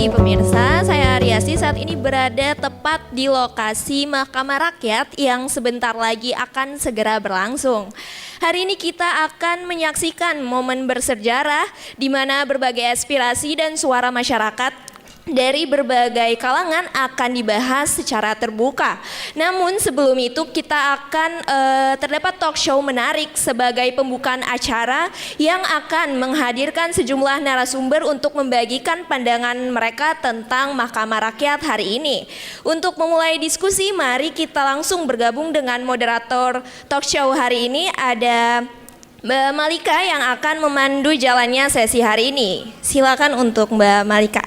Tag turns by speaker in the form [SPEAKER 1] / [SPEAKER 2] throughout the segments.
[SPEAKER 1] pagi pemirsa, saya Ariasi saat ini berada tepat di lokasi Mahkamah Rakyat yang sebentar lagi akan segera berlangsung. Hari ini kita akan menyaksikan momen bersejarah di mana berbagai aspirasi dan suara masyarakat dari berbagai kalangan akan dibahas secara terbuka. Namun sebelum itu kita akan terdapat talk show menarik sebagai pembukaan acara yang akan menghadirkan sejumlah narasumber untuk membagikan pandangan mereka tentang Mahkamah Rakyat hari ini. Untuk memulai diskusi, mari kita langsung bergabung dengan moderator talk show hari ini. Ada Mbak Malika yang akan memandu jalannya sesi hari ini. Silakan untuk Mbak Malika.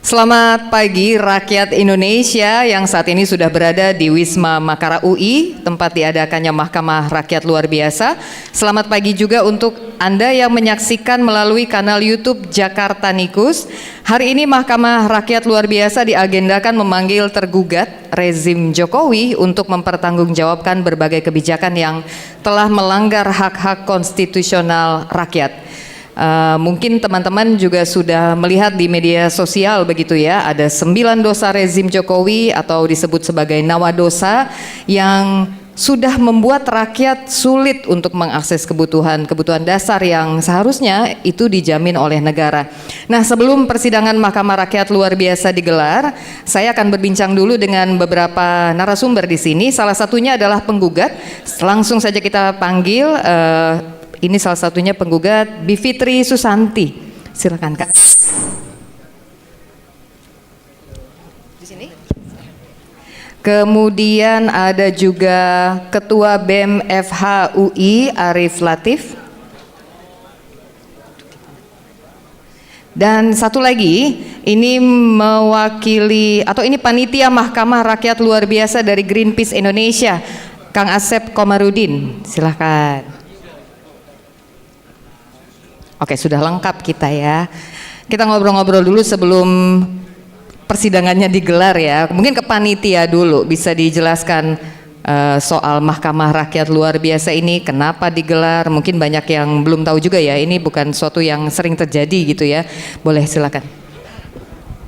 [SPEAKER 2] Selamat pagi rakyat Indonesia yang saat ini sudah berada di Wisma Makara UI, tempat diadakannya Mahkamah Rakyat Luar Biasa. Selamat pagi juga untuk Anda yang menyaksikan melalui kanal YouTube Jakarta Nikus. Hari ini Mahkamah Rakyat Luar Biasa diagendakan memanggil tergugat rezim Jokowi untuk mempertanggungjawabkan berbagai kebijakan yang telah melanggar hak-hak konstitusional rakyat. Mungkin teman-teman juga sudah melihat di media sosial begitu ya, ada 9 dosa rezim Jokowi atau disebut sebagai nawadosa yang sudah membuat rakyat sulit untuk mengakses kebutuhan dasar yang seharusnya itu dijamin oleh negara. Nah, sebelum persidangan Mahkamah Rakyat Luar Biasa digelar, saya akan berbincang dulu dengan beberapa narasumber di sini. Salah satunya adalah penggugat. Langsung saja kita panggil. Ini salah satunya penggugat, Bivitri Susanti. Silakan Kak. Di sini. Kemudian ada juga Ketua BEM FH UI Arief Latif. Dan satu lagi, ini mewakili atau ini panitia Mahkamah Rakyat Luar Biasa dari Greenpeace Indonesia, Kang Asep Komarudin. Silakan. Oke, sudah lengkap kita ya. Kita ngobrol-ngobrol dulu sebelum persidangannya digelar ya. Mungkin ke panitia dulu bisa dijelaskan soal Mahkamah Rakyat Luar Biasa ini, kenapa digelar. Mungkin banyak yang belum tahu juga ya, ini bukan suatu yang sering terjadi gitu ya. Boleh silakan.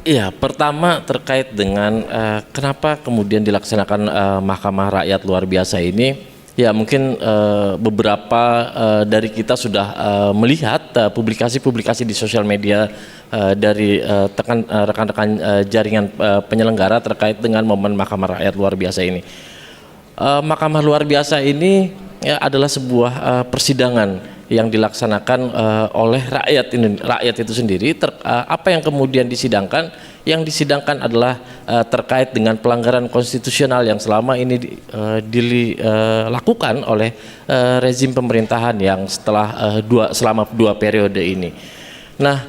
[SPEAKER 3] Iya, pertama terkait dengan kenapa kemudian dilaksanakan Mahkamah Rakyat Luar Biasa ini. Ya, mungkin beberapa dari kita sudah melihat publikasi-publikasi di sosial media dari rekan-rekan jaringan penyelenggara terkait dengan momen Mahkamah Rakyat Luar Biasa ini. Mahkamah Luar Biasa ini ya, adalah sebuah persidangan yang dilaksanakan oleh rakyat itu sendiri. Apa yang kemudian disidangkan? Yang disidangkan adalah terkait dengan pelanggaran konstitusional yang selama ini dilakukan oleh rezim pemerintahan yang selama dua periode ini. Nah,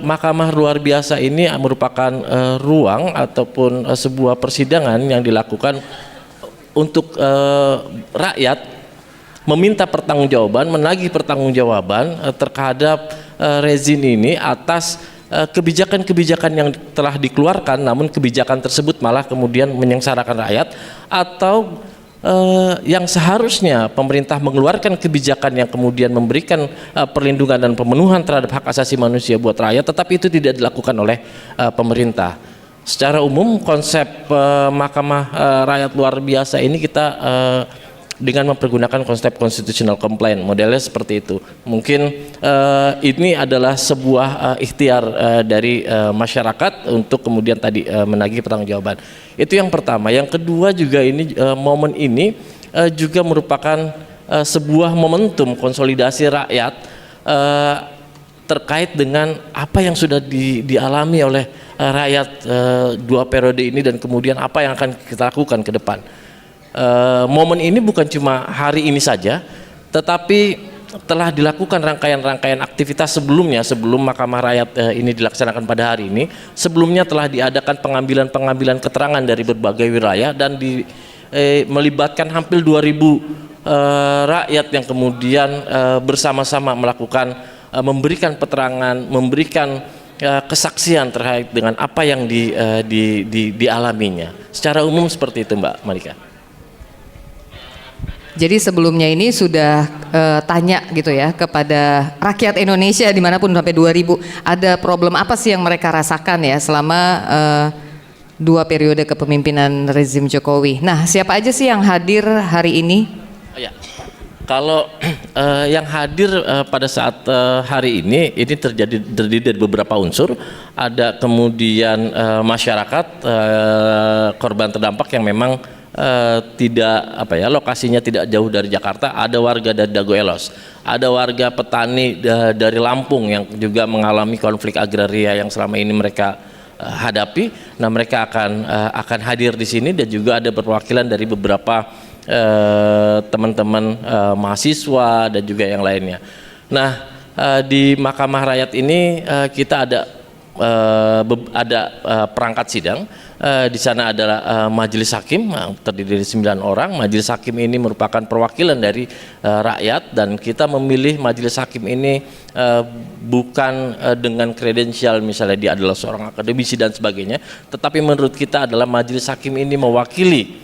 [SPEAKER 3] Mahkamah Luar Biasa ini merupakan ruang ataupun sebuah persidangan yang dilakukan untuk rakyat meminta pertanggungjawaban, menagih pertanggungjawaban terhadap rezim ini atas kebijakan-kebijakan yang telah dikeluarkan, namun kebijakan tersebut malah kemudian menyengsarakan rakyat, atau yang seharusnya pemerintah mengeluarkan kebijakan yang kemudian memberikan perlindungan dan pemenuhan terhadap hak asasi manusia buat rakyat, tetapi itu tidak dilakukan oleh pemerintah. Secara umum konsep Mahkamah Rakyat Luar Biasa ini kita dengan mempergunakan konsep constitutional complaint, modelnya seperti itu. Mungkin ini adalah sebuah ikhtiar dari masyarakat untuk kemudian tadi menagih pertanggungjawaban. Itu yang pertama. Yang kedua juga ini momen ini juga merupakan sebuah momentum konsolidasi rakyat terkait dengan apa yang sudah dialami oleh rakyat dua periode ini dan kemudian apa yang akan kita lakukan ke depan. Momen ini bukan cuma hari ini saja, tetapi telah dilakukan rangkaian-rangkaian aktivitas sebelumnya sebelum Mahkamah Rakyat ini dilaksanakan pada hari ini. Sebelumnya telah diadakan pengambilan keterangan dari berbagai wilayah dan melibatkan hampir 2.000 rakyat yang kemudian bersama-sama melakukan memberikan keterangan, memberikan kesaksian terkait dengan apa yang dialaminya. Secara umum seperti itu, Mbak Malika.
[SPEAKER 2] Jadi sebelumnya ini sudah tanya gitu ya kepada rakyat Indonesia dimanapun sampai 2000, ada problem apa sih yang mereka rasakan ya selama 2 periode kepemimpinan rezim Jokowi. Nah, siapa aja sih yang hadir hari ini?
[SPEAKER 3] Ya, kalau yang hadir pada saat hari ini terdiri dari beberapa unsur. Ada kemudian masyarakat korban terdampak yang memang lokasinya tidak jauh dari Jakarta. Ada warga dari Dagoelos, ada warga petani dari Lampung yang juga mengalami konflik agraria yang selama ini mereka hadapi. Nah, mereka akan hadir di sini, dan juga ada perwakilan dari beberapa teman-teman mahasiswa dan juga yang lainnya. Nah, di Mahkamah Rakyat ini kita ada perangkat sidang. Di sana adalah majelis hakim terdiri dari 9 orang. Majelis hakim ini merupakan perwakilan dari rakyat, dan kita memilih majelis hakim ini bukan dengan kredensial misalnya dia adalah seorang akademisi dan sebagainya, tetapi menurut kita adalah majelis hakim ini mewakili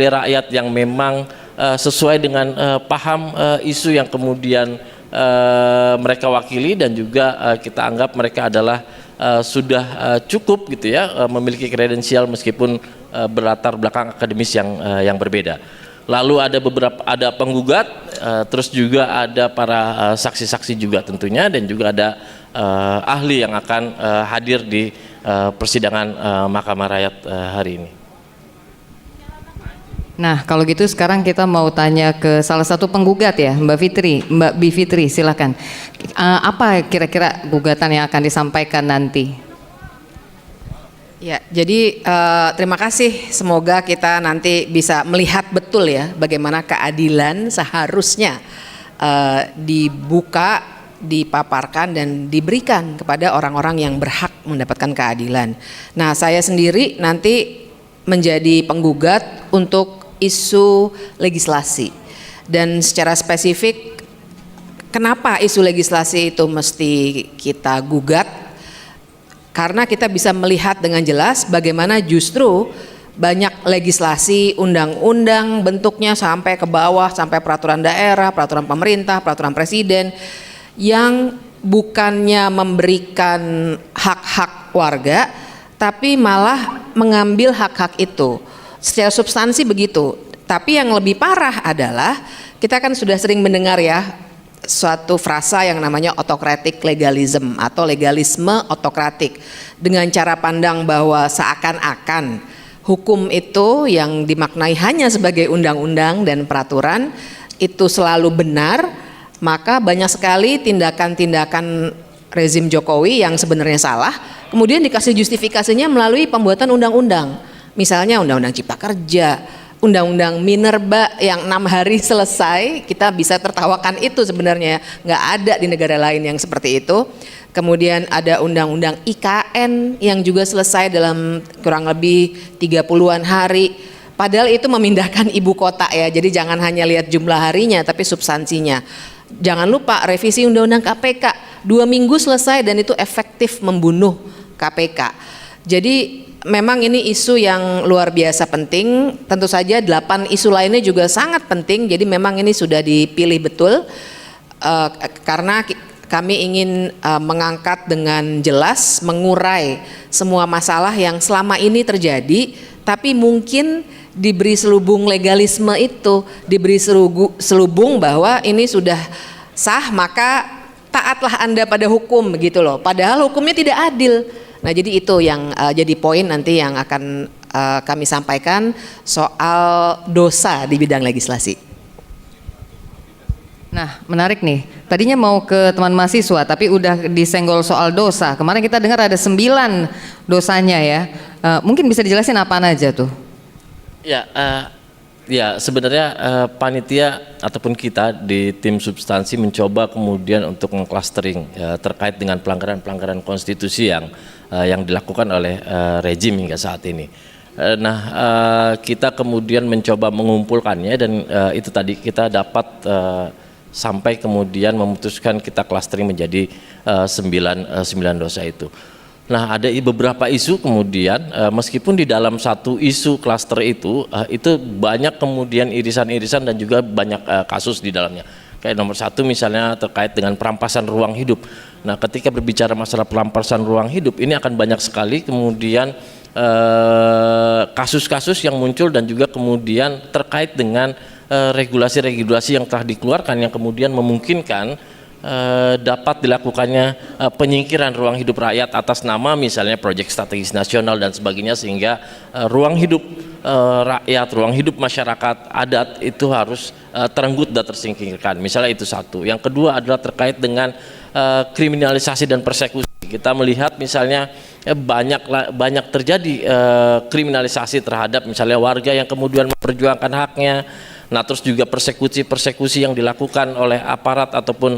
[SPEAKER 3] rakyat yang memang sesuai dengan paham isu yang kemudian mereka wakili, dan juga kita anggap mereka adalah sudah cukup gitu ya, memiliki kredensial meskipun berlatar belakang akademis yang berbeda. Lalu ada penggugat, terus juga ada para saksi-saksi juga tentunya, dan juga ada ahli yang akan hadir di persidangan Mahkamah Rakyat hari ini.
[SPEAKER 2] Nah, kalau gitu sekarang kita mau tanya ke salah satu penggugat ya, Mbak Bivitri, silakan. Apa kira-kira gugatan yang akan disampaikan nanti?
[SPEAKER 4] Ya, jadi terima kasih. Semoga kita nanti bisa melihat betul ya bagaimana keadilan seharusnya dibuka, dipaparkan, dan diberikan kepada orang-orang yang berhak mendapatkan keadilan. Nah, saya sendiri nanti menjadi penggugat untuk isu legislasi, dan secara spesifik kenapa isu legislasi itu mesti kita gugat, karena kita bisa melihat dengan jelas bagaimana justru banyak legislasi, undang-undang bentuknya sampai ke bawah, sampai peraturan daerah, peraturan pemerintah, peraturan presiden, yang bukannya memberikan hak-hak warga tapi malah mengambil hak-hak itu. Secara substansi begitu, tapi yang lebih parah adalah kita kan sudah sering mendengar ya suatu frasa yang namanya autocratic legalism atau legalisme otokratik, dengan cara pandang bahwa seakan-akan hukum itu yang dimaknai hanya sebagai undang-undang dan peraturan itu selalu benar, maka banyak sekali tindakan-tindakan rezim Jokowi yang sebenarnya salah kemudian dikasih justifikasinya melalui pembuatan undang-undang. Misalnya Undang-Undang Cipta Kerja, Undang-Undang Minerba yang 6 hari selesai, kita bisa tertawakan itu sebenarnya, nggak ada di negara lain yang seperti itu. Kemudian ada Undang-Undang IKN yang juga selesai dalam kurang lebih 30-an hari. Padahal itu memindahkan ibu kota ya, jadi jangan hanya lihat jumlah harinya tapi substansinya. Jangan lupa revisi Undang-Undang KPK, 2 minggu selesai dan itu efektif membunuh KPK. Jadi memang ini isu yang luar biasa penting. Tentu saja 8 isu lainnya juga sangat penting. Jadi memang ini sudah dipilih betul karena kami ingin mengangkat dengan jelas, mengurai semua masalah yang selama ini terjadi, tapi mungkin diberi selubung legalisme itu, diberi selubung bahwa ini sudah sah maka taatlah Anda pada hukum begitu loh. Padahal hukumnya tidak adil. Nah, jadi itu yang jadi poin nanti yang akan kami sampaikan soal dosa di bidang legislasi.
[SPEAKER 2] Nah, menarik nih. Tadinya mau ke teman mahasiswa tapi udah disenggol soal dosa. Kemarin kita dengar ada 9 dosanya ya. Mungkin bisa dijelasin apaan aja tuh?
[SPEAKER 3] Ya, sebenarnya panitia ataupun kita di tim substansi mencoba kemudian untuk mengclustering terkait dengan pelanggaran-pelanggaran konstitusi yang dilakukan oleh rejim hingga saat ini. Kita kemudian mencoba mengumpulkannya dan itu tadi kita dapat sampai kemudian memutuskan kita clustering menjadi 9 dosa itu. Nah, ada beberapa isu kemudian meskipun di dalam satu isu klaster itu banyak kemudian irisan-irisan dan juga banyak kasus di dalamnya. Kayak nomor satu misalnya terkait dengan perampasan ruang hidup. Nah, ketika berbicara masalah perampasan ruang hidup ini akan banyak sekali kemudian kasus-kasus yang muncul dan juga kemudian terkait dengan regulasi-regulasi yang telah dikeluarkan yang kemudian memungkinkan dapat dilakukannya penyingkiran ruang hidup rakyat atas nama misalnya proyek strategis nasional dan sebagainya, sehingga ruang hidup rakyat, ruang hidup masyarakat adat itu harus terenggut dan tersingkirkan. Misalnya itu satu. Yang kedua adalah terkait dengan kriminalisasi dan persekusi. Kita melihat misalnya banyak terjadi kriminalisasi terhadap misalnya warga yang kemudian memperjuangkan haknya. Nah, terus juga persekusi yang dilakukan oleh aparat ataupun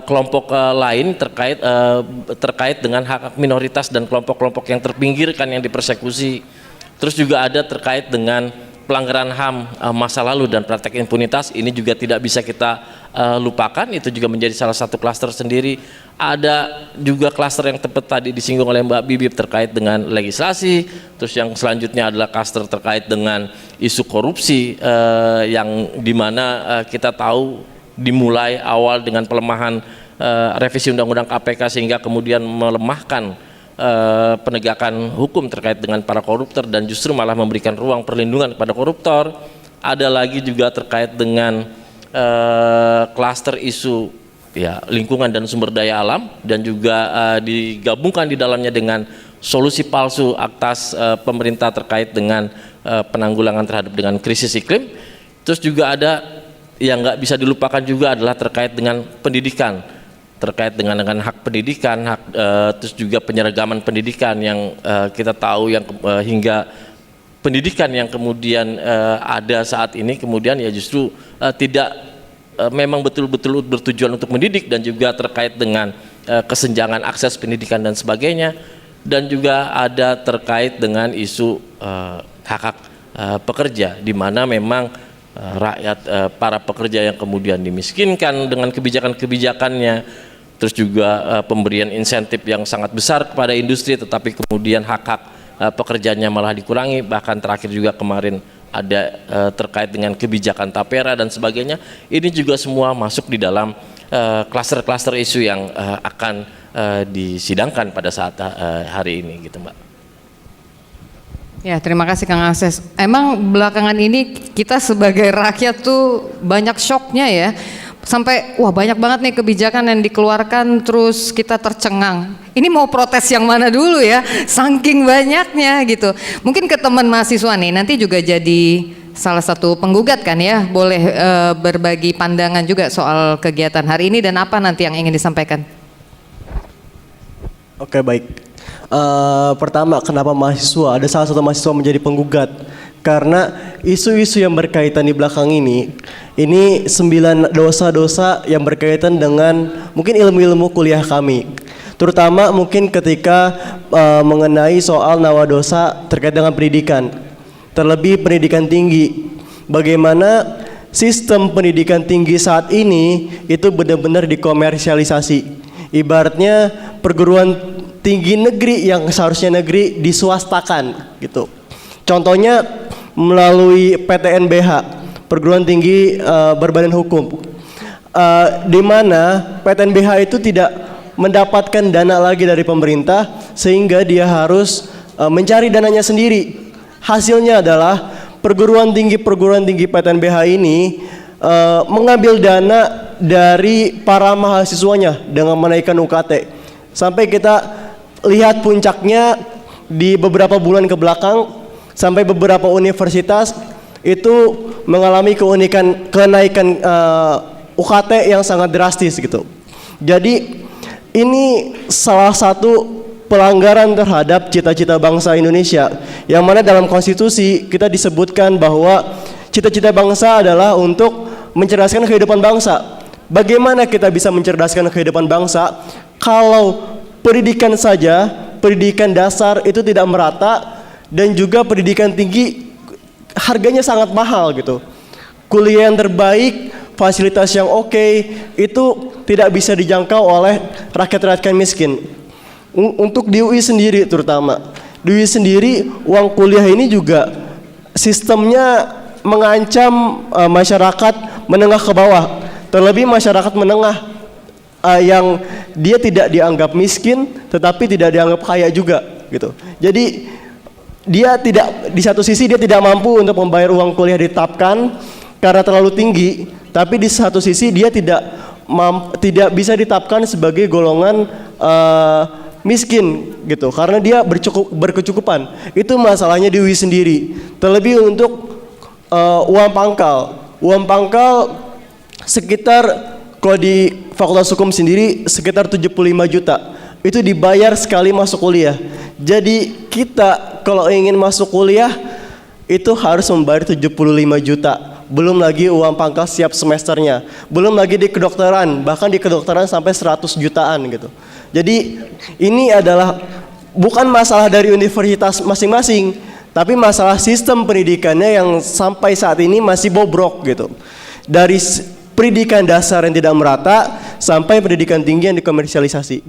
[SPEAKER 3] kelompok lain terkait dengan hak minoritas dan kelompok-kelompok yang terpinggirkan yang dipersekusi. Terus juga ada terkait dengan pelanggaran HAM masa lalu dan praktek impunitas, ini juga tidak bisa kita lupakan, itu juga menjadi salah satu klaster sendiri. Ada juga klaster yang tepat tadi disinggung oleh Mbak Bibip terkait dengan legislasi. Terus yang selanjutnya adalah klaster terkait dengan isu korupsi yang dimana kita tahu dimulai awal dengan pelemahan revisi Undang-Undang KPK sehingga kemudian melemahkan penegakan hukum terkait dengan para koruptor dan justru malah memberikan ruang perlindungan kepada koruptor. Ada lagi juga terkait dengan klaster isu lingkungan dan sumber daya alam dan juga digabungkan di dalamnya dengan solusi palsu atas pemerintah terkait dengan penanggulangan terhadap dengan krisis iklim. Terus juga ada yang nggak bisa dilupakan juga adalah terkait dengan pendidikan, terkait dengan hak pendidikan, terus juga penyeragaman pendidikan yang kita tahu yang hingga pendidikan yang kemudian ada saat ini kemudian ya justru tidak memang betul-betul bertujuan untuk mendidik, dan juga terkait dengan kesenjangan akses pendidikan dan sebagainya, dan juga ada terkait dengan isu hak-hak pekerja di mana memang rakyat para pekerja yang kemudian dimiskinkan dengan kebijakan-kebijakannya. Terus juga pemberian insentif yang sangat besar kepada industri tetapi kemudian hak-hak pekerjaannya malah dikurangi. Bahkan terakhir juga kemarin ada terkait dengan kebijakan tapera dan sebagainya. Ini juga semua masuk di dalam klaster-klaster isu yang akan disidangkan pada saat hari ini gitu, Mbak.
[SPEAKER 2] Ya, terima kasih Kang Akses. Emang belakangan ini kita sebagai rakyat tuh banyak shocknya ya. Sampai wah banyak banget nih kebijakan yang dikeluarkan terus kita tercengang. Ini mau protes yang mana dulu ya, saking banyaknya gitu. Mungkin ke teman mahasiswa nih nanti juga jadi salah satu penggugat kan ya, boleh berbagi pandangan juga soal kegiatan hari ini dan apa nanti yang ingin disampaikan.
[SPEAKER 5] Oke, baik. Pertama, kenapa mahasiswa? Ada salah satu mahasiswa menjadi penggugat. Karena isu-isu yang berkaitan di belakang ini 9 dosa-dosa yang berkaitan dengan mungkin ilmu-ilmu kuliah kami. Terutama mungkin ketika mengenai soal nawadosa terkait dengan pendidikan. Terlebih pendidikan tinggi. Bagaimana sistem pendidikan tinggi saat ini itu benar-benar dikomersialisasi. Ibaratnya perguruan tinggi negeri yang seharusnya negeri diswastakan gitu. Contohnya melalui PTNBH, perguruan tinggi berbadan hukum, di mana PTNBH itu tidak mendapatkan dana lagi dari pemerintah sehingga dia harus mencari dananya sendiri. Hasilnya adalah perguruan tinggi PTNBH ini mengambil dana dari para mahasiswanya dengan menaikkan UKT. Sampai kita lihat puncaknya di beberapa bulan ke belakang, sampai beberapa universitas itu mengalami kenaikan UKT yang sangat drastis gitu. Jadi ini salah satu pelanggaran terhadap cita-cita bangsa Indonesia, yang mana dalam konstitusi kita disebutkan bahwa cita-cita bangsa adalah untuk mencerdaskan kehidupan bangsa. Bagaimana kita bisa mencerdaskan kehidupan bangsa kalau pendidikan saja, pendidikan dasar itu tidak merata, dan juga pendidikan tinggi harganya sangat mahal gitu. Kuliah yang terbaik, fasilitas yang oke, itu tidak bisa dijangkau oleh rakyat-rakyat miskin. Untuk di UI sendiri terutama, di UI sendiri uang kuliah ini juga sistemnya mengancam masyarakat menengah ke bawah, terlebih masyarakat menengah yang dia tidak dianggap miskin tetapi tidak dianggap kaya juga gitu. Jadi dia tidak, di satu sisi dia tidak mampu untuk membayar uang kuliah ditetapkan karena terlalu tinggi, tapi di satu sisi dia tidak bisa ditetapkan sebagai golongan miskin gitu karena dia berkecukupan. Itu masalahnya di UI sendiri. Terlebih untuk uang pangkal sekitar, kalau di Fakultas Hukum sendiri sekitar 75 juta. Itu dibayar sekali masuk kuliah. Jadi kita kalau ingin masuk kuliah itu harus membayar 75 juta. Belum lagi uang pangkal setiap semesternya. Belum lagi di kedokteran, bahkan di kedokteran sampai 100 jutaan gitu. Jadi ini adalah bukan masalah dari universitas masing-masing, tapi masalah sistem pendidikannya yang sampai saat ini masih bobrok gitu. Dari pendidikan dasar yang tidak merata sampai pendidikan tinggi yang dikomersialisasi.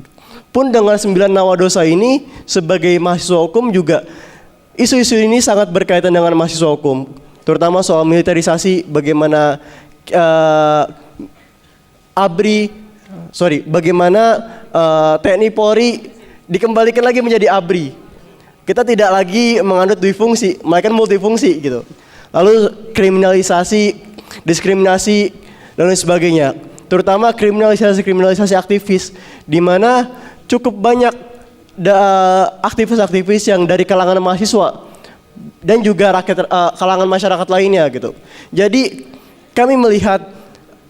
[SPEAKER 5] Pun dengan 9 nawadosa ini sebagai mahasiswa hukum juga isu-isu ini sangat berkaitan dengan mahasiswa hukum, terutama soal militerisasi, bagaimana bagaimana TNI Polri dikembalikan lagi menjadi ABRI. Kita tidak lagi menganut dui-fungsi, melainkan multifungsi gitu. Lalu kriminalisasi, diskriminasi dan lain sebagainya. Terutama kriminalisasi aktivis, di mana cukup banyak aktivis-aktivis yang dari kalangan mahasiswa dan juga kalangan masyarakat lainnya gitu. Jadi kami melihat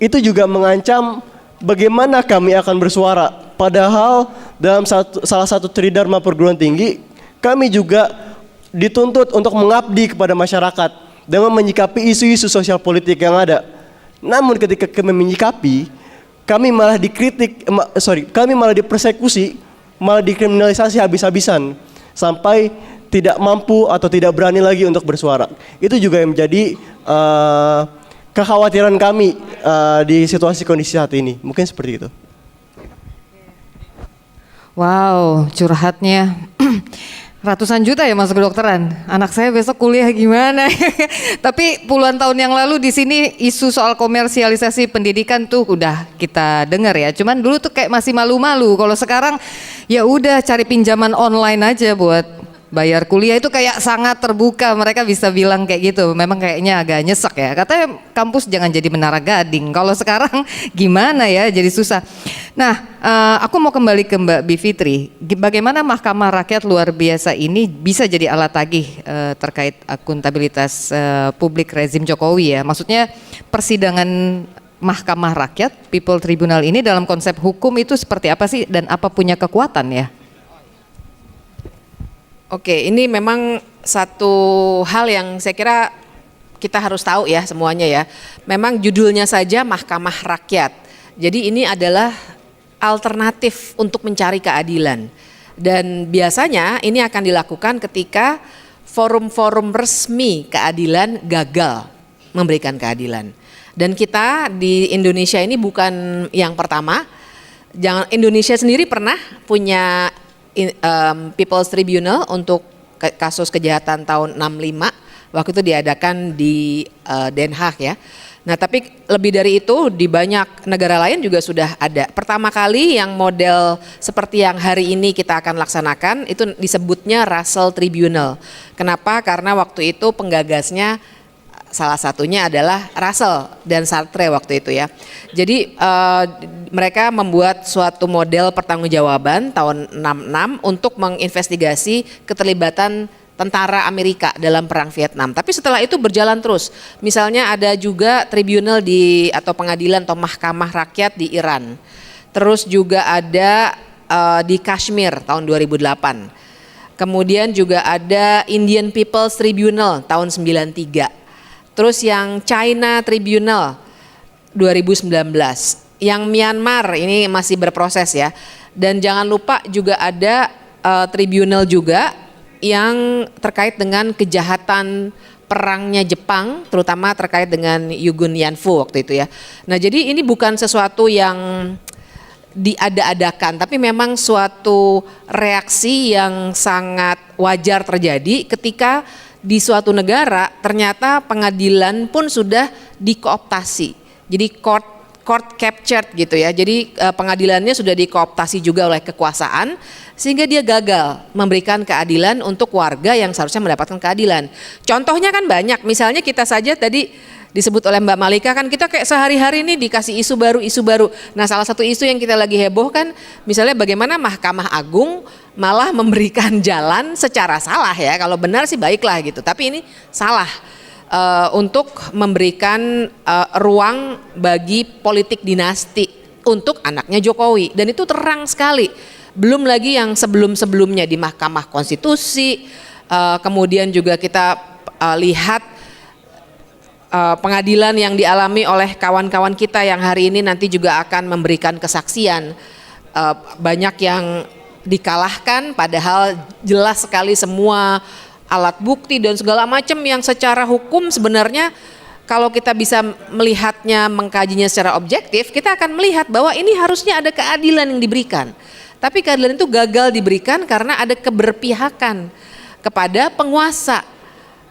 [SPEAKER 5] itu juga mengancam bagaimana kami akan bersuara. Padahal dalam salah satu tridharma perguruan tinggi, kami juga dituntut untuk mengabdi kepada masyarakat dengan menyikapi isu-isu sosial politik yang ada. Namun ketika kami menyikapi, kami malah dipersekusi, malah dikriminalisasi habis-habisan sampai tidak mampu atau tidak berani lagi untuk bersuara. Itu juga yang menjadi kekhawatiran kami di situasi kondisi saat ini. Mungkin seperti itu.
[SPEAKER 2] Wow, curhatnya ratusan juta ya masuk kedokteran. Anak saya besok kuliah gimana? Tapi puluhan tahun yang lalu di sini isu soal komersialisasi pendidikan tuh udah kita dengar ya. Cuman dulu tuh kayak masih malu-malu. Kalau sekarang ya udah cari pinjaman online aja buat bayar kuliah, itu kayak sangat terbuka. Mereka bisa bilang kayak gitu. Memang kayaknya agak nyesek ya. Katanya kampus jangan jadi Menara Gading. Kalau sekarang gimana ya, jadi susah. Nah, aku mau kembali ke Mbak Bivitri. Bagaimana Mahkamah Rakyat luar biasa ini bisa jadi alat tagih terkait akuntabilitas publik rezim Jokowi ya? Maksudnya persidangan Mahkamah Rakyat, People Tribunal ini dalam konsep hukum itu seperti apa sih dan apa punya kekuatan ya?
[SPEAKER 4] Oke, ini memang satu hal yang saya kira kita harus tahu ya semuanya ya. Memang judulnya saja Mahkamah Rakyat. Jadi ini adalah alternatif untuk mencari keadilan. Dan biasanya ini akan dilakukan ketika forum-forum resmi keadilan gagal memberikan keadilan. Dan kita di Indonesia ini bukan yang pertama. Indonesia sendiri pernah punya People's Tribunal untuk kasus kejahatan tahun 65, waktu itu diadakan di Den Haag ya. Nah tapi lebih dari itu di banyak negara lain juga sudah ada. Pertama kali yang model seperti yang hari ini kita akan laksanakan itu disebutnya Russell Tribunal. Kenapa? Karena waktu itu penggagasnya salah satunya adalah Russell dan Sartre waktu itu ya. Jadi mereka membuat suatu model pertanggungjawaban tahun 66 untuk menginvestigasi keterlibatan tentara Amerika dalam perang Vietnam. Tapi setelah itu berjalan terus. Misalnya ada juga tribunal atau pengadilan atau mahkamah rakyat di Iran. Terus juga ada di Kashmir tahun 2008. Kemudian juga ada Indian People's Tribunal tahun 93. Terus yang China Tribunal 2019, yang Myanmar ini masih berproses ya. Dan jangan lupa juga ada tribunal juga yang terkait dengan kejahatan perangnya Jepang, terutama terkait dengan Yugun Yanfu waktu itu ya. Nah jadi ini bukan sesuatu yang diada-adakan, tapi memang suatu reaksi yang sangat wajar terjadi ketika di suatu negara ternyata pengadilan pun sudah dikooptasi. Jadi court captured gitu ya. Jadi pengadilannya sudah dikooptasi juga oleh kekuasaan sehingga dia gagal memberikan keadilan untuk warga yang seharusnya mendapatkan keadilan. Contohnya kan banyak. Misalnya kita saja tadi disebut oleh Mbak Malika kan kita kayak sehari-hari ini dikasih isu baru. Nah, salah satu isu yang kita lagi heboh kan misalnya bagaimana Mahkamah Agung malah memberikan jalan secara salah ya. Kalau benar sih baiklah gitu. Tapi ini salah untuk memberikan ruang bagi politik dinasti untuk anaknya Jokowi. Dan itu terang sekali. Belum lagi yang sebelum-sebelumnya di Mahkamah Konstitusi. Kemudian juga kita lihat pengadilan yang dialami oleh kawan-kawan kita yang hari ini nanti juga akan memberikan kesaksian. Banyak yang dikalahkan padahal jelas sekali semua alat bukti dan segala macam yang secara hukum sebenarnya kalau kita bisa melihatnya, mengkajinya secara objektif, kita akan melihat bahwa ini harusnya ada keadilan yang diberikan. Tapi keadilan itu gagal diberikan karena ada keberpihakan kepada penguasa.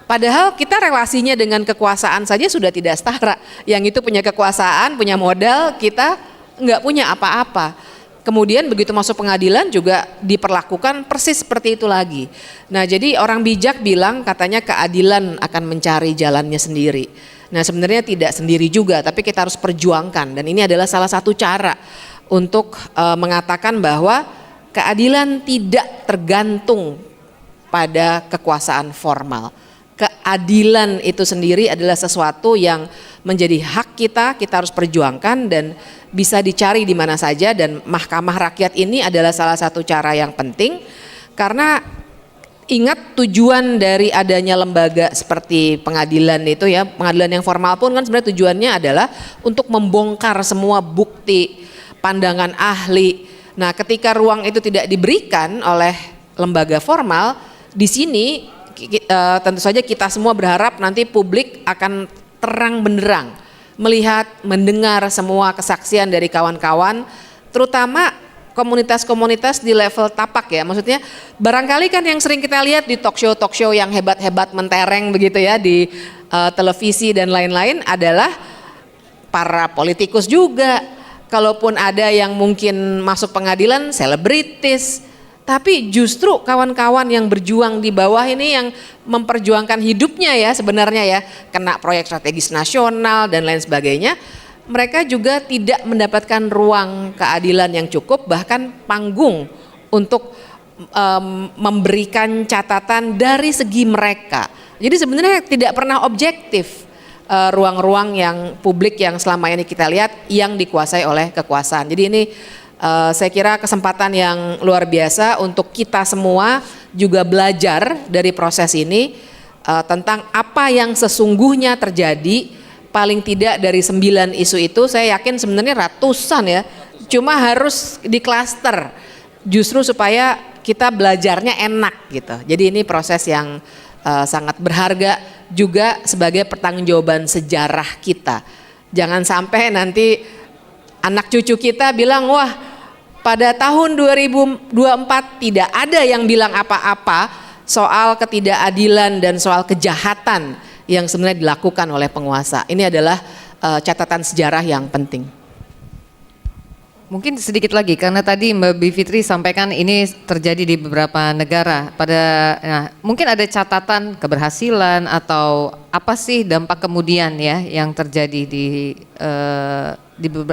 [SPEAKER 4] Padahal kita relasinya dengan kekuasaan saja sudah tidak setara. Yang itu punya kekuasaan, punya modal, kita nggak punya apa-apa. Kemudian begitu masuk pengadilan juga diperlakukan persis seperti itu lagi. Nah, jadi orang bijak bilang katanya keadilan akan mencari jalannya sendiri. Nah, sebenarnya tidak sendiri juga, tapi kita harus perjuangkan. Dan ini adalah salah satu cara untuk mengatakan bahwa keadilan tidak tergantung pada kekuasaan formal. Keadilan itu sendiri adalah sesuatu yang menjadi hak kita harus perjuangkan dan bisa dicari di mana saja, dan Mahkamah Rakyat ini adalah salah satu cara yang penting karena ingat tujuan dari adanya lembaga seperti pengadilan itu ya, pengadilan yang formal pun kan sebenarnya tujuannya adalah untuk membongkar semua bukti, pandangan ahli. Nah, ketika ruang itu tidak diberikan oleh lembaga formal, di sini tentu saja kita semua berharap nanti publik akan terang benderang melihat, mendengar semua kesaksian dari kawan-kawan, terutama komunitas-komunitas di level tapak ya. Maksudnya barangkali kan yang sering kita lihat di talk show yang hebat-hebat mentereng begitu ya di televisi dan lain-lain adalah para politikus juga. Kalaupun ada yang mungkin masuk pengadilan selebritis. Tapi justru kawan-kawan yang berjuang di bawah ini yang memperjuangkan hidupnya ya sebenarnya ya, kena proyek strategis nasional dan lain sebagainya, mereka juga tidak mendapatkan ruang keadilan yang cukup, bahkan panggung untuk memberikan catatan dari segi mereka. Jadi sebenarnya tidak pernah objektif ruang-ruang yang publik yang selama ini kita lihat yang dikuasai oleh kekuasaan. Jadi ini saya kira kesempatan yang luar biasa untuk kita semua juga belajar dari proses ini tentang apa yang sesungguhnya terjadi. Paling tidak dari 9 isu itu saya yakin sebenarnya ratusan ya, cuma harus diklaster justru supaya kita belajarnya enak gitu. Jadi ini proses yang sangat berharga juga sebagai pertanggungjawaban sejarah kita. Jangan sampai nanti anak cucu kita bilang, wah pada tahun 2024 tidak ada yang bilang apa-apa soal ketidakadilan dan soal kejahatan yang sebenarnya dilakukan oleh penguasa. Ini adalah catatan sejarah yang penting.
[SPEAKER 2] Mungkin sedikit lagi karena tadi Mbak Bivitri sampaikan ini terjadi di beberapa negara. Mungkin ada catatan keberhasilan atau apa sih dampak kemudian ya yang terjadi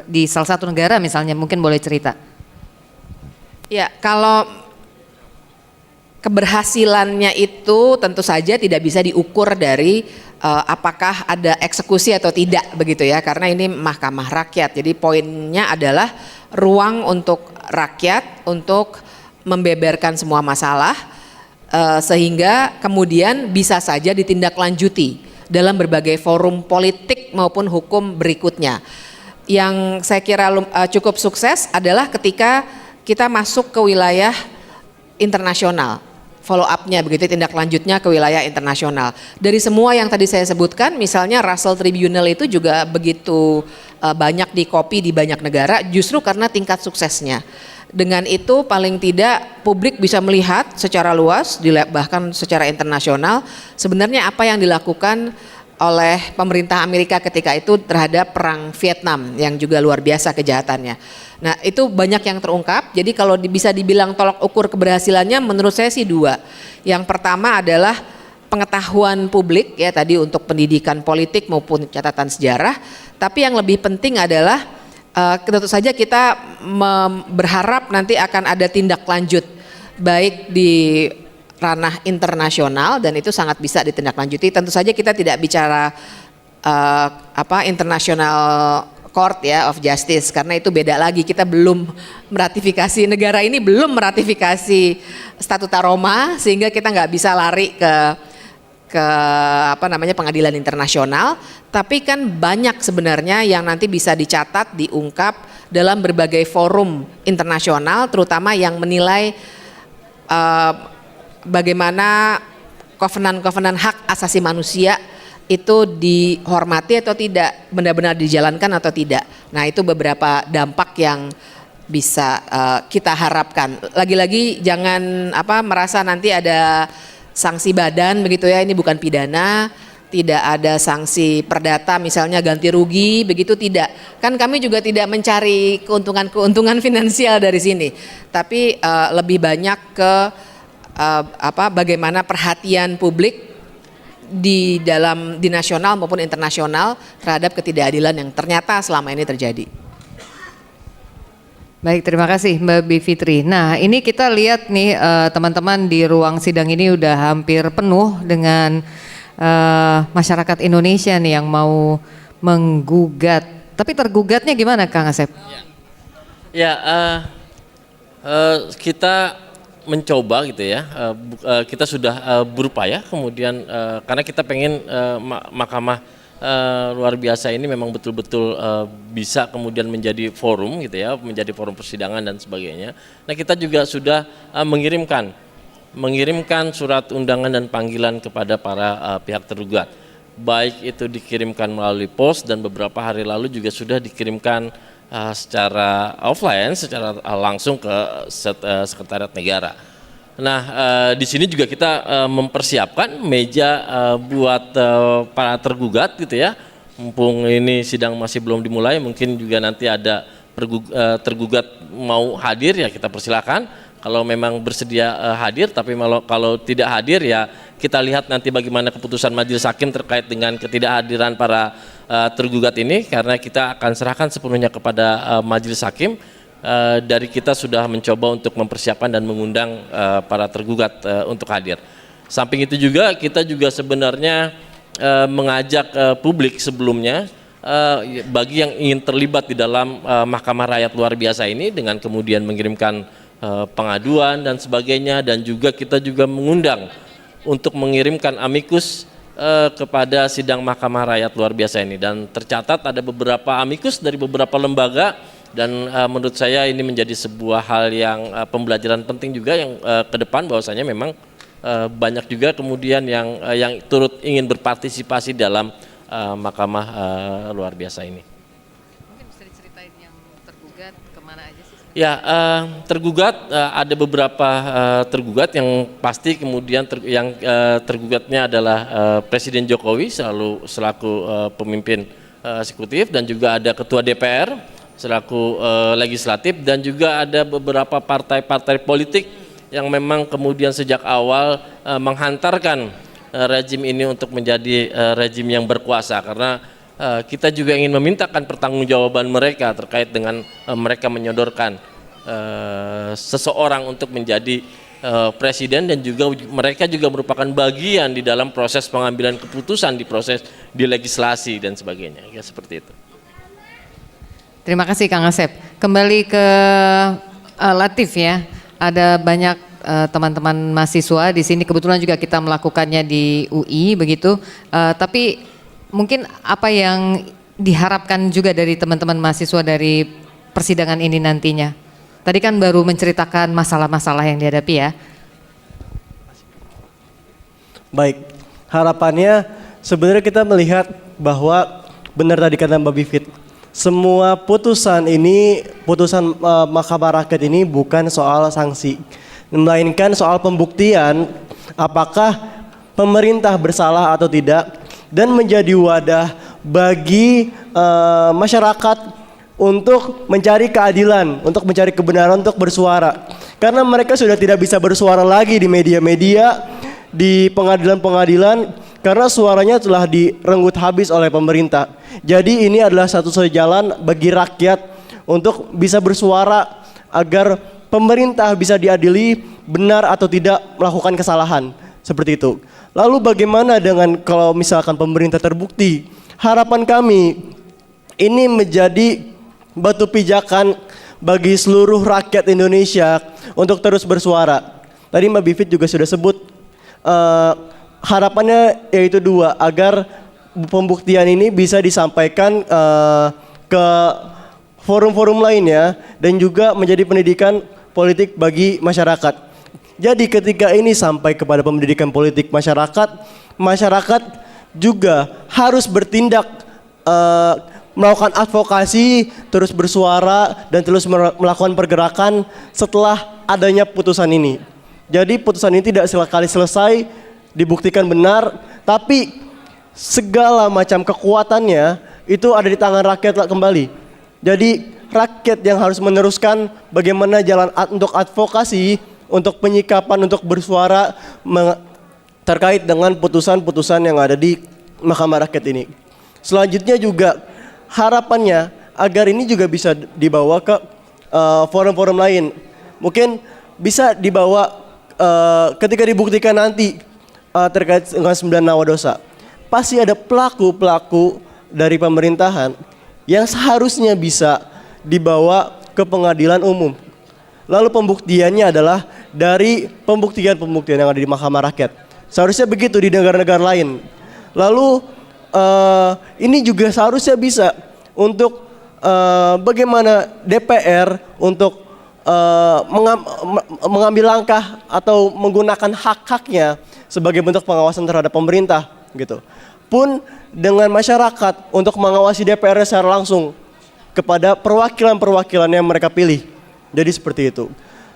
[SPEAKER 2] di salah satu negara misalnya, mungkin boleh cerita.
[SPEAKER 4] Ya, kalau keberhasilannya itu tentu saja tidak bisa diukur dari apakah ada eksekusi atau tidak begitu ya, karena ini Mahkamah Rakyat. Jadi poinnya adalah ruang untuk rakyat untuk membeberkan semua masalah sehingga kemudian bisa saja ditindaklanjuti dalam berbagai forum politik maupun hukum berikutnya. Yang saya kira cukup sukses adalah ketika kita masuk ke wilayah internasional, follow up-nya begitu, tindak lanjutnya ke wilayah internasional. Dari semua yang tadi saya sebutkan, misalnya Russell Tribunal itu juga begitu banyak di-copy di banyak negara justru karena tingkat suksesnya. Dengan itu paling tidak publik bisa melihat secara luas, bahkan secara internasional sebenarnya apa yang dilakukan oleh pemerintah Amerika ketika itu terhadap perang Vietnam yang juga luar biasa kejahatannya. Nah itu banyak yang terungkap, jadi kalau bisa dibilang tolak ukur keberhasilannya menurut saya sih dua. Yang pertama adalah pengetahuan publik ya tadi untuk pendidikan politik maupun catatan sejarah, tapi yang lebih penting adalah tentu saja kita berharap nanti akan ada tindak lanjut baik di ranah internasional dan itu sangat bisa ditindaklanjuti. Tentu saja kita tidak bicara international court ya of justice karena itu beda lagi. Kita belum meratifikasi, negara ini belum meratifikasi Statuta Roma sehingga kita nggak bisa lari ke pengadilan internasional, tapi kan banyak sebenarnya yang nanti bisa dicatat, diungkap dalam berbagai forum internasional, terutama yang menilai bagaimana kovenan-kovenan hak asasi manusia itu dihormati atau tidak, benar-benar dijalankan atau tidak. Nah itu beberapa dampak yang bisa kita harapkan. Lagi-lagi jangan merasa nanti ada sanksi badan begitu ya, ini bukan pidana, tidak ada sanksi perdata misalnya ganti rugi begitu, tidak. Kan kami juga tidak mencari keuntungan finansial dari sini, tapi lebih banyak ke bagaimana perhatian publik di nasional maupun internasional terhadap ketidakadilan yang ternyata selama ini terjadi.
[SPEAKER 2] Baik, terima kasih Mbak Bivitri. Nah, ini kita lihat nih teman-teman di ruang sidang ini udah hampir penuh dengan masyarakat Indonesia nih yang mau menggugat. Tapi tergugatnya gimana Kang Asep?
[SPEAKER 3] Ya, kita mencoba gitu ya, kita sudah berupaya kemudian karena kita pengen Mahkamah luar biasa ini memang betul-betul bisa kemudian menjadi forum gitu ya, menjadi forum persidangan dan sebagainya. Nah kita juga sudah mengirimkan surat undangan dan panggilan kepada para pihak tergugat. Baik itu dikirimkan melalui pos dan beberapa hari lalu juga sudah dikirimkan secara offline, secara langsung ke Sekretariat Negara. Nah, di sini juga kita mempersiapkan meja buat para tergugat gitu ya. Mumpung ini sidang masih belum dimulai, mungkin juga nanti ada tergugat mau hadir ya kita persilakan. Kalau memang bersedia hadir, tapi kalau tidak hadir ya kita lihat nanti bagaimana keputusan Majelis Hakim terkait dengan ketidakhadiran para tergugat ini, karena kita akan serahkan sepenuhnya kepada Majelis Hakim. Dari kita sudah mencoba untuk mempersiapkan dan mengundang para tergugat untuk hadir. Samping itu juga kita juga sebenarnya mengajak publik sebelumnya bagi yang ingin terlibat di dalam Mahkamah Rakyat Luar Biasa ini dengan kemudian mengirimkan pengaduan dan sebagainya, dan juga kita juga mengundang untuk mengirimkan amikus kepada sidang Mahkamah Rakyat Luar Biasa ini, dan tercatat ada beberapa amikus dari beberapa lembaga. Dan menurut saya ini menjadi sebuah hal yang pembelajaran penting juga yang ke depan, bahwasanya memang banyak juga kemudian yang turut ingin berpartisipasi dalam Mahkamah luar biasa ini.
[SPEAKER 2] Mungkin bisa diceritain yang tergugat kemana aja sih?
[SPEAKER 3] Ya, tergugat ada beberapa tergugat yang pasti kemudian tergugatnya adalah Presiden Jokowi selaku pemimpin eksekutif, dan juga ada Ketua DPR selaku legislatif, dan juga ada beberapa partai-partai politik yang memang kemudian sejak awal menghantarkan rejim ini untuk menjadi rejim yang berkuasa, karena kita juga ingin memintakan pertanggungjawaban mereka terkait dengan mereka menyodorkan seseorang untuk menjadi presiden, dan juga mereka juga merupakan bagian di dalam proses pengambilan keputusan di legislasi dan sebagainya, ya seperti itu.
[SPEAKER 2] Terima kasih Kang Asep. Kembali ke Latif ya. Ada banyak teman-teman mahasiswa di sini. Kebetulan juga kita melakukannya di UI begitu. Tapi mungkin apa yang diharapkan juga dari teman-teman mahasiswa dari persidangan ini nantinya? Tadi kan baru menceritakan masalah-masalah yang dihadapi ya.
[SPEAKER 5] Baik, harapannya sebenarnya kita melihat bahwa benar tadi kata Mbak Bivit, semua putusan ini, putusan Mahkamah Rakyat ini bukan soal sanksi, melainkan soal pembuktian apakah pemerintah bersalah atau tidak, dan menjadi wadah bagi masyarakat untuk mencari keadilan, untuk mencari kebenaran, untuk bersuara. Karena mereka sudah tidak bisa bersuara lagi di media-media, di pengadilan-pengadilan, karena suaranya telah direnggut habis oleh pemerintah. Jadi ini adalah satu-satunya jalan bagi rakyat untuk bisa bersuara agar pemerintah bisa diadili benar atau tidak melakukan kesalahan. Seperti itu. Lalu bagaimana dengan kalau misalkan pemerintah terbukti? Harapan kami ini menjadi batu pijakan bagi seluruh rakyat Indonesia untuk terus bersuara. Tadi Mbak Bivit juga sudah sebut harapannya yaitu dua, agar pembuktian ini bisa disampaikan ke forum-forum lainnya dan juga menjadi pendidikan politik bagi masyarakat. Jadi ketika ini sampai kepada pendidikan politik masyarakat, masyarakat juga harus bertindak, melakukan advokasi, terus bersuara dan terus melakukan pergerakan setelah adanya putusan ini. Jadi putusan ini tidak sekali selesai dibuktikan benar, tapi segala macam kekuatannya itu ada di tangan rakyat kembali. Jadi rakyat yang harus meneruskan bagaimana jalan untuk advokasi, untuk penyikapan, untuk bersuara terkait dengan putusan-putusan yang ada di Mahkamah Rakyat ini. Selanjutnya juga harapannya agar ini juga bisa dibawa ke forum-forum lain. Mungkin bisa dibawa ketika dibuktikan nanti terkait dengan 9 nawa dosa. Pasti ada pelaku-pelaku dari pemerintahan yang seharusnya bisa dibawa ke pengadilan umum. Lalu pembuktiannya adalah dari pembuktian-pembuktian yang ada di Mahkamah Rakyat. Seharusnya begitu di negara-negara lain. Lalu ini juga seharusnya bisa untuk bagaimana DPR untuk mengambil langkah atau menggunakan hak-haknya sebagai bentuk pengawasan terhadap pemerintah gitu. Pun dengan masyarakat untuk mengawasi DPR secara langsung kepada perwakilan-perwakilan yang mereka pilih. Jadi seperti itu.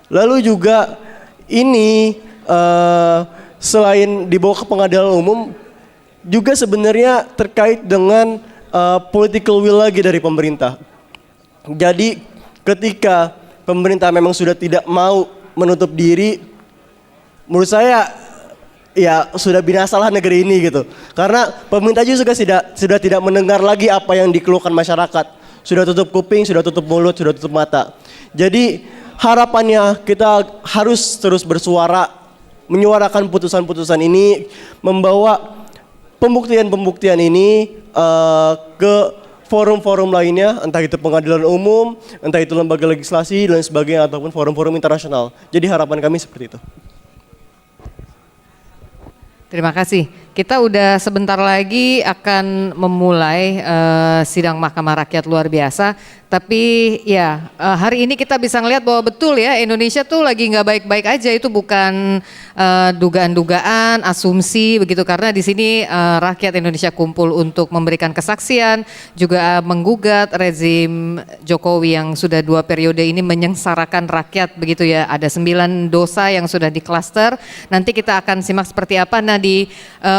[SPEAKER 5] Lalu juga ini selain dibawa ke pengadilan umum, juga sebenarnya terkait dengan political will lagi dari pemerintah. Jadi ketika pemerintah memang sudah tidak mau menutup diri, menurut saya ya sudah binasalah negeri ini gitu. Karena pemerintah juga sudah tidak mendengar lagi apa yang dikeluhkan masyarakat. Sudah tutup kuping, sudah tutup mulut, sudah tutup mata. Jadi harapannya kita harus terus bersuara, menyuarakan putusan-putusan ini, membawa pembuktian-pembuktian ini ke forum-forum lainnya, entah itu pengadilan umum, entah itu lembaga legislasi dan sebagainya, ataupun forum-forum internasional. Jadi harapan kami seperti itu.
[SPEAKER 2] Terima kasih. Kita udah sebentar lagi akan memulai sidang Mahkamah Rakyat luar biasa. Tapi ya hari ini kita bisa ngelihat bahwa betul ya Indonesia tuh lagi nggak baik-baik aja. Itu bukan dugaan-dugaan, asumsi begitu. Karena di sini rakyat Indonesia kumpul untuk memberikan kesaksian, juga menggugat rezim Jokowi yang sudah 2 periode ini menyengsarakan rakyat begitu ya. Ada 9 dosa yang sudah diklaster. Nanti kita akan simak seperti apa. Nah di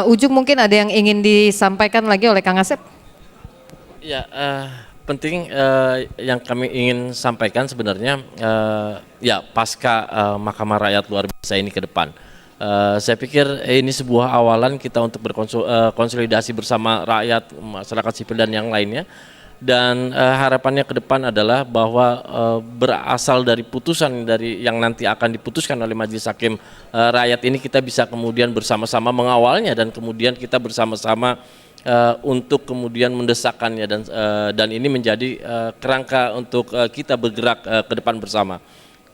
[SPEAKER 2] ujung mungkin ada yang ingin disampaikan lagi oleh Kang Asep?
[SPEAKER 3] Ya, penting yang kami ingin sampaikan sebenarnya ya pasca Mahkamah Rakyat luar biasa ini ke depan. Saya pikir ini sebuah awalan kita untuk berkonsolidasi bersama rakyat, masyarakat sipil dan yang lainnya. Dan harapannya ke depan adalah bahwa berasal dari putusan dari yang nanti akan diputuskan oleh Majelis Hakim Rakyat ini kita bisa kemudian bersama-sama mengawalnya dan kemudian kita bersama-sama untuk kemudian mendesakkannya dan ini menjadi kerangka untuk kita bergerak ke depan bersama.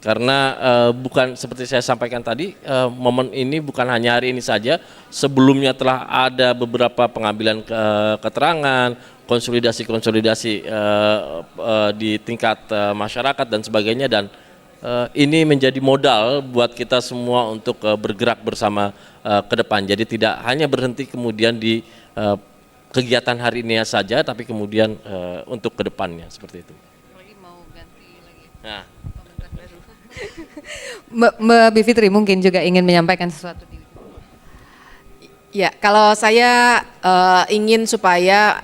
[SPEAKER 3] Karena bukan seperti saya sampaikan tadi, momen ini bukan hanya hari ini saja, sebelumnya telah ada beberapa pengambilan keterangan, konsolidasi di tingkat masyarakat dan sebagainya, dan ini menjadi modal buat kita semua untuk bergerak bersama ke depan. Jadi tidak hanya berhenti kemudian di kegiatan hari ini saja, tapi kemudian untuk kedepannya seperti itu. Nah,
[SPEAKER 2] Mbak Bivitri mungkin juga ingin menyampaikan sesuatu.
[SPEAKER 4] Ya, kalau saya ingin supaya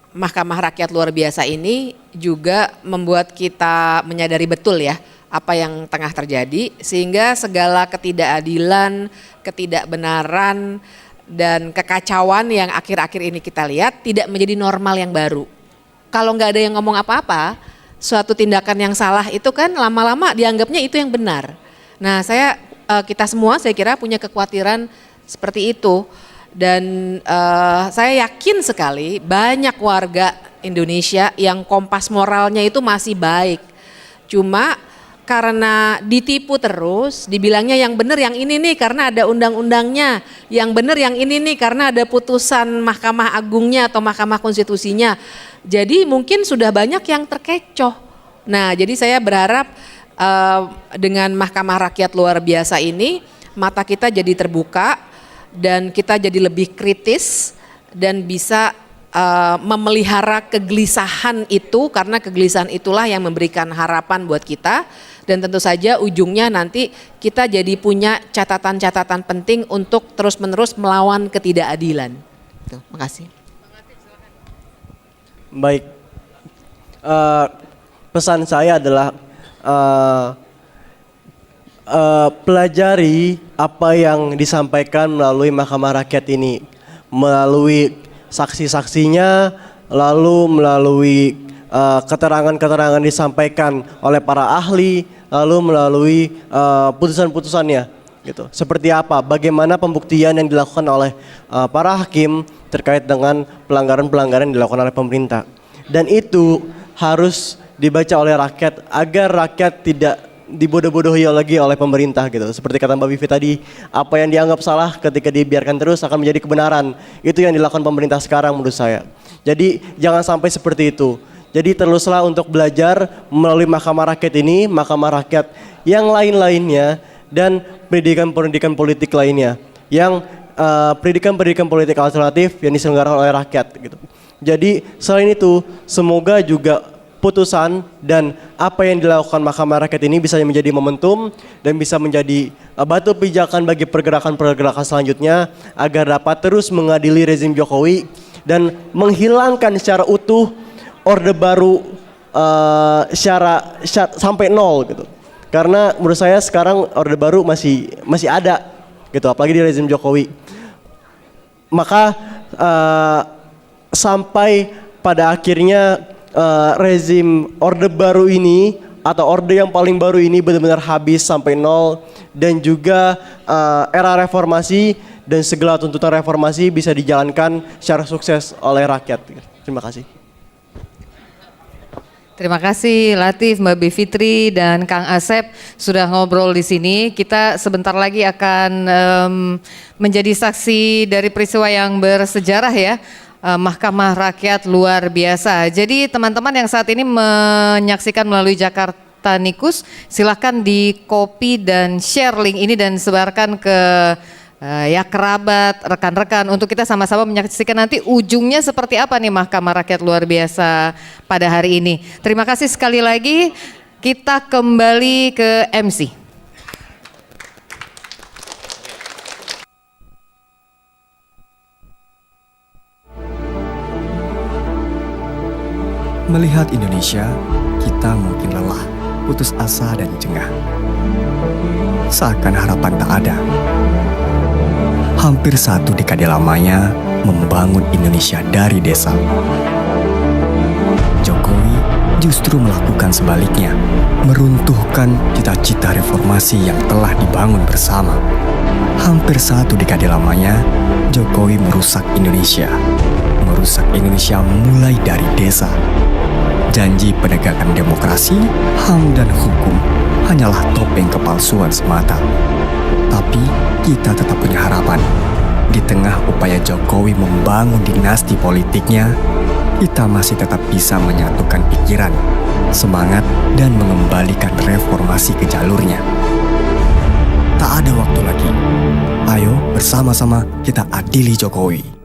[SPEAKER 4] Mahkamah Rakyat luar biasa ini juga membuat kita menyadari betul ya apa yang tengah terjadi, sehingga segala ketidakadilan, ketidakbenaran, dan kekacauan yang akhir-akhir ini kita lihat tidak menjadi normal yang baru. Kalau nggak ada yang ngomong apa-apa, suatu tindakan yang salah itu kan lama-lama dianggapnya itu yang benar. Nah, kita semua saya kira punya kekhawatiran seperti itu. Dan saya yakin sekali banyak warga Indonesia yang kompas moralnya itu masih baik. Cuma karena ditipu terus, dibilangnya yang benar yang ini nih karena ada undang-undangnya, yang benar yang ini nih karena ada putusan Mahkamah Agungnya atau Mahkamah Konstitusinya. Jadi mungkin sudah banyak yang terkecoh. Nah, jadi saya berharap dengan Mahkamah Rakyat luar biasa ini mata kita jadi terbuka dan kita jadi lebih kritis dan bisa memelihara kegelisahan itu, karena kegelisahan itulah yang memberikan harapan buat kita. Dan tentu saja ujungnya nanti kita jadi punya catatan-catatan penting untuk terus-menerus melawan ketidakadilan. Terima kasih.
[SPEAKER 5] Baik, pesan saya adalah pelajari apa yang disampaikan melalui Mahkamah Rakyat ini, melalui saksi-saksinya, lalu melalui keterangan-keterangan disampaikan oleh para ahli, lalu melalui putusan-putusannya, gitu. Seperti apa, bagaimana pembuktian yang dilakukan oleh para hakim terkait dengan pelanggaran-pelanggaran yang dilakukan oleh pemerintah. Dan itu harus dibaca oleh rakyat agar rakyat tidak dibodoh-bodohi lagi oleh pemerintah, gitu. Seperti kata Mbak Vivi tadi, apa yang dianggap salah ketika dibiarkan terus akan menjadi kebenaran. Itu yang dilakukan pemerintah sekarang menurut saya. Jadi jangan sampai seperti itu. Jadi teruslah untuk belajar melalui Mahkamah Rakyat ini, Mahkamah Rakyat yang lain-lainnya, dan pendidikan-pendidikan politik lainnya, yang pendidikan-pendidikan politik alternatif yang diselenggarakan oleh rakyat, gitu. Jadi selain itu, semoga juga putusan dan apa yang dilakukan Mahkamah Rakyat ini bisa menjadi momentum dan bisa menjadi batu pijakan bagi pergerakan-pergerakan selanjutnya agar dapat terus mengadili rezim Jokowi dan menghilangkan secara utuh Orde Baru sampai nol, gitu. Karena menurut saya sekarang Orde Baru masih ada, gitu, apalagi di rezim Jokowi. Maka sampai pada akhirnya rezim Orde Baru ini atau orde yang paling baru ini benar-benar habis sampai nol, dan juga era reformasi dan segala tuntutan reformasi bisa dijalankan secara sukses oleh rakyat. Terima kasih.
[SPEAKER 2] Terima kasih Latif, Mbak Bivitri, dan Kang Asep sudah ngobrol di sini. Kita sebentar lagi akan menjadi saksi dari peristiwa yang bersejarah ya, Mahkamah Rakyat luar biasa. Jadi teman-teman yang saat ini menyaksikan melalui Jakarta Nikus, silahkan di copy dan share link ini dan sebarkan ke ya kerabat, rekan-rekan untuk kita sama-sama menyaksikan nanti ujungnya seperti apa nih Mahkamah Rakyat luar biasa pada hari ini. Terima kasih sekali lagi. Kita kembali ke MC.
[SPEAKER 6] Melihat Indonesia, kita mungkin lelah, putus asa dan jengah. Seakan harapan tak ada. Hampir 1 dekade lamanya membangun Indonesia dari desa. Jokowi justru melakukan sebaliknya, meruntuhkan cita-cita reformasi yang telah dibangun bersama. Hampir 1 dekade lamanya, Jokowi merusak Indonesia mulai dari desa. Janji penegakan demokrasi, HAM dan hukum hanyalah topeng kepalsuan semata. Tapi kita tetap punya harapan. Di tengah upaya Jokowi membangun dinasti politiknya, kita masih tetap bisa menyatukan pikiran, semangat, dan mengembalikan reformasi ke jalurnya. Tak ada waktu lagi. Ayo bersama-sama kita adili Jokowi.